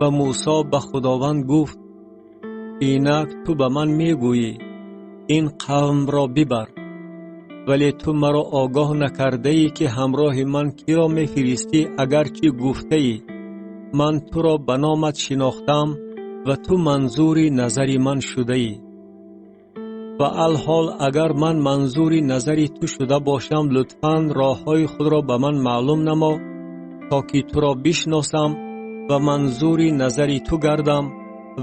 و موسی به خداوند گفت: اینک تو به من میگویی این قوم را ببر، ولی تو مرا آگاه نکرده ای که همراه من کی را میفرستی. اگرچه گفته ای من تو را به نامت شناختم و تو منظور نظر من شده ای. و الحال اگر من منظور نظر تو شده باشم، لطفاً راههای خود را به من معلوم نما تا که تو را بشناسم و منظور نظر تو گردم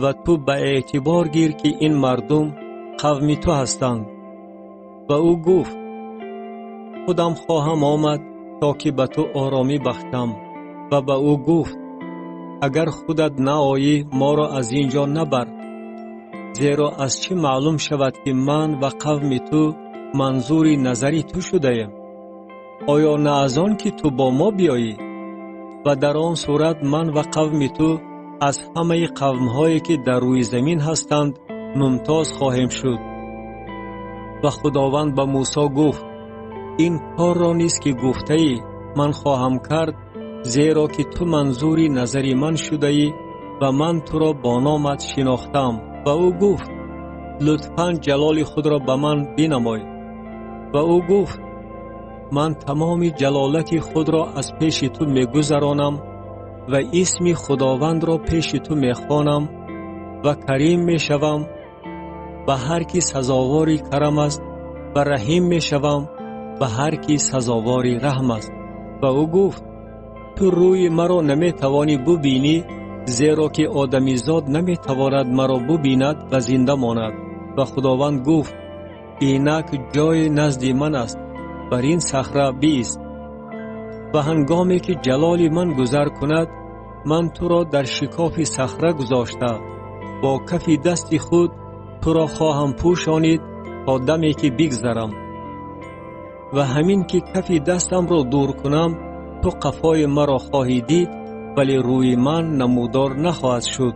و تو به اعتبار گیر که این مردم قوم تو هستند. و او گفت: خودم خواهم آمد تا که به تو آرامی بخشم. و به او گفت: اگر خودت نآیی ما را از اینجا نبر، زیرا از چه معلوم شود که من و قوم تو منظور نظر تو شده ایم؟ آیا نه از آن که تو با ما بیایی؟ و در آن صورت من و قوم تو از همه قوم‌هایی که در روی زمین هستند ممتاز خواهیم شد. و خداوند به موسی گفت: این کار را نیست که گفته ای من خواهم کرد، زیرا که تو منظور نظر من شده ای و من تو را با نامت شناختم. و او گفت: لطفاً جلال خود را به من بنمای. و او گفت: من تمام جلالت خود را از پیش تو میگذرانم و اسم خداوند را پیش تو میخوانم و کریم میشوم و هر کی سزاوار کرم است و رحیم میشوم و هر کی سزاوار رحم است. و او گفت: تو روی مرا نمیتوانی ببینی، زیرا که آدمی زاد نمیتواند مرا ببیند و زنده ماند. و خداوند گفت: اینک جای نزد من است، بر این صخره بایست. و هنگامی که جلال من گذر کند، من تو را در شکاف صخره گذاشته با کف دست خود تو را خواهم پوشانید تا دمی که بگذرم. و همین که کف دستم را دور کنم، تو قفای مرا خواهی دید، ولی روی من نمودار نخواهد شد.